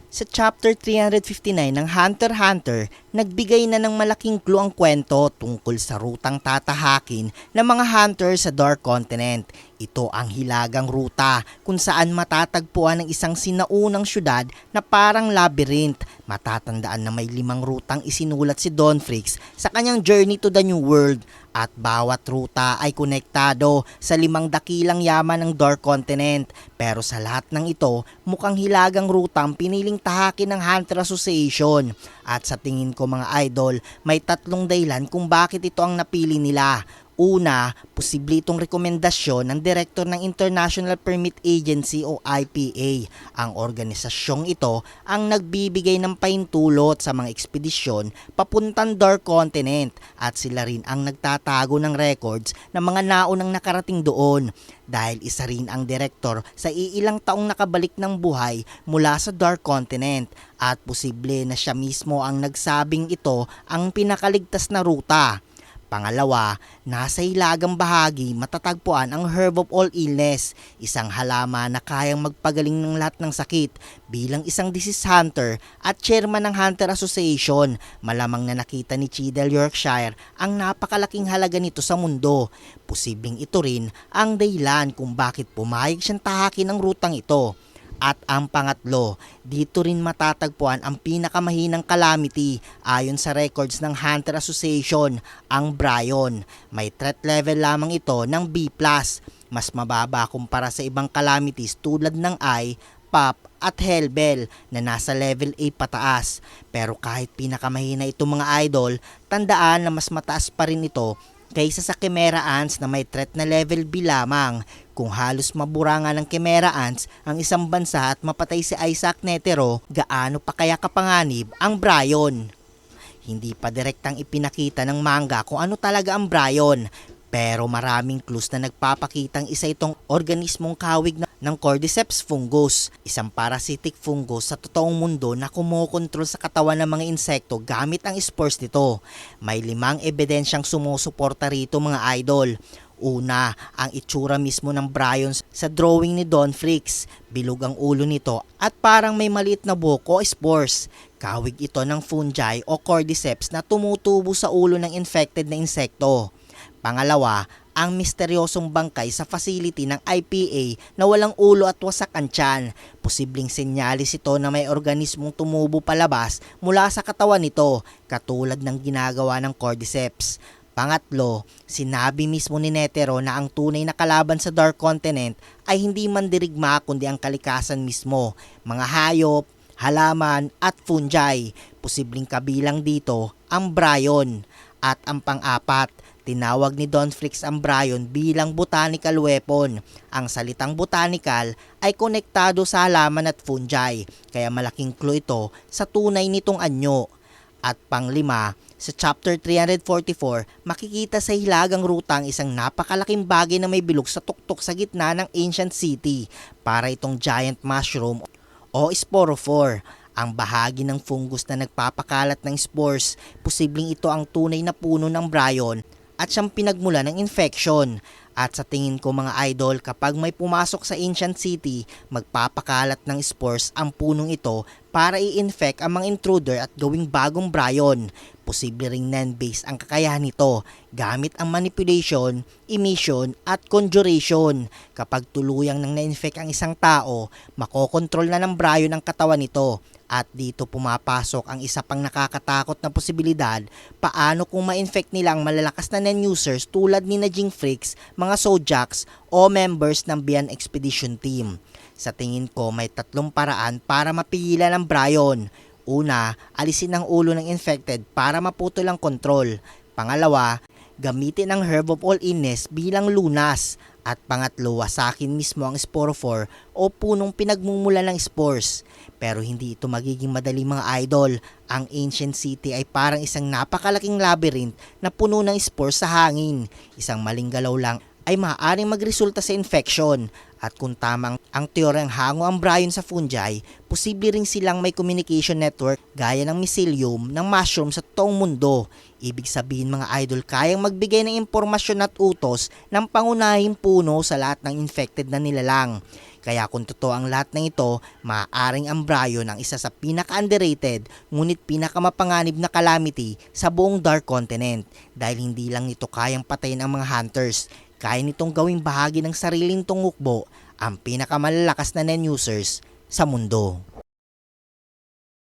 Sa chapter 359 ng Hunter x Hunter, nagbigay na ng malaking clue ang kwento tungkol sa rutang tatahakin ng mga hunter sa Dark Continent. Ito ang hilagang ruta kung saan matatagpuan ang isang sinaunang syudad na parang labyrinth. Matatandaan na may 5 rutang isinulat si Don Fricks sa kanyang Journey to the New World at bawat ruta ay konektado sa 5 dakilang yaman ng Dark Continent. Pero sa lahat ng ito, mukhang hilagang ruta ang piniling tahakin ng Hunter Association. At sa tingin ko mga idol, may 3 dahilan kung bakit ito ang napili nila. Una, posible itong rekomendasyon ng Direktor ng International Permit Agency o IPA. Ang organisasyong ito ang nagbibigay ng pahintulot sa mga ekspedisyon papuntang Dark Continent at sila rin ang nagtatago ng records ng mga naunang nakarating doon. Dahil isa rin ang direktor sa iilang taong nakabalik ng buhay mula sa Dark Continent at posible na siya mismo ang nagsabing ito ang pinakaligtas na ruta. Pangalawa, nasa hilagang bahagi matatagpuan ang Herb of All Illness, isang halaman na kayang magpagaling ng lahat ng sakit. Bilang isang disease hunter at chairman ng Hunter Association, malamang na nakita ni Cheadle Yorkshire ang napakalaking halaga nito sa mundo. Posibleng ito rin ang dahilan kung bakit pumayag siyang tahakin ang rutang ito. At ang pangatlo, dito rin matatagpuan ang pinakamahinang calamity ayon sa records ng Hunter Association, ang Bryon. May threat level lamang ito ng B+, mas mababa kumpara sa ibang calamities tulad ng I, Pop at Hellbell na nasa level A pataas. Pero kahit pinakamahina ito mga idol, tandaan na mas mataas pa rin ito kaysa sa Chimera Ants na may threat na level B lamang. Kung halos mabura nga ng Chimera Ants ang isang bansa at mapatay si Isaac Netero, gaano pa kaya kapanganib ang Bryon? Hindi pa direktang ipinakita ng manga kung ano talaga ang Bryon, pero maraming clues na nagpapakitang isa itong organismong kawig ng Cordyceps fungus, isang parasitic fungus sa totoong mundo na kumokontrol sa katawan ng mga insekto gamit ang spores nito. May 5 ebidensyang sumusuporta rito mga idol. Una, ang itsura mismo ng Bryon sa drawing ni Don Fricks. Bilog ang ulo nito at parang may maliit na buhok o spores. Kawig ito ng fungi o cordyceps na tumutubo sa ulo ng infected na insekto. Pangalawa, ang misteryosong bangkay sa facility ng IPA na walang ulo at wasak ang tiyan. Posibleng senyalis ito na may organismong tumubo palabas mula sa katawan nito, katulad ng ginagawa ng cordyceps. Pangatlo, sinabi mismo ni Netero na ang tunay na kalaban sa Dark Continent ay hindi mandirigma kundi ang kalikasan mismo, mga hayop, halaman at fungi. Posibleng kabilang dito ang Bryon. At ang pang-apat, tinawag ni Don Fricks ang Bryon bilang botanical weapon. Ang salitang botanical ay konektado sa halaman at fungi, kaya malaking clue ito sa tunay nitong anyo. At pang-5, sa chapter 344, makikita sa hilagang ruta ang isang napakalaking bagay na may bilog sa tuktok sa gitna ng ancient city. Para itong giant mushroom o sporophore, ang bahagi ng fungus na nagpapakalat ng spores. Posibleng ito ang tunay na puno ng Bryon at siyang pinagmula ng infection. At sa tingin ko mga idol, kapag may pumasok sa ancient city, magpapakalat ng spores ang punong ito para i-infect ang mga intruder at gawing bagong Bryon. Posible ring non-based ang kakayahan nito gamit ang manipulation, emission at conjuration. Kapag tuluyang nang na-infect ang isang tao, makokontrol na ng Bryon ang katawan nito. At dito pumapasok ang isa pang nakakatakot na posibilidad, paano kung ma-infect nila ang malalakas na non-users tulad ni Jing Fricks, mga Zodiacs o members ng Beyond Expedition Team. Sa tingin ko may 3 paraan para mapigilan ang Bryon. Una, alisin ang ulo ng infected para maputol ang kontrol. Pangalawa, gamitin ang Herb of All Illness bilang lunas. At pangatlo, wasakin mismo ang sporophore o punong pinagmumula ng spores. Pero hindi ito magiging madali mga idol. Ang ancient city ay parang isang napakalaking labyrinth na puno ng spores sa hangin. Isang maling galaw lang ay maaaring magresulta sa infection. At kung tamang ang teoryang hango ang Bryon sa fungi, posible ring silang may communication network gaya ng mycelium ng mushroom sa toong mundo. Ibig sabihin mga idol, kayang magbigay ng impormasyon at utos ng pangunahing puno sa lahat ng infected na nilalang. Kaya kung totoo ang lahat ng ito, maaaring ang Bryon ang isa sa pinaka-underrated ngunit pinakamapanganib na calamity sa buong Dark Continent dahil hindi lang nito kayang patayin ang mga hunters, kaya nitong gawing bahagi ng sariling tungukbo ang pinakamalalakas na Nen users sa mundo.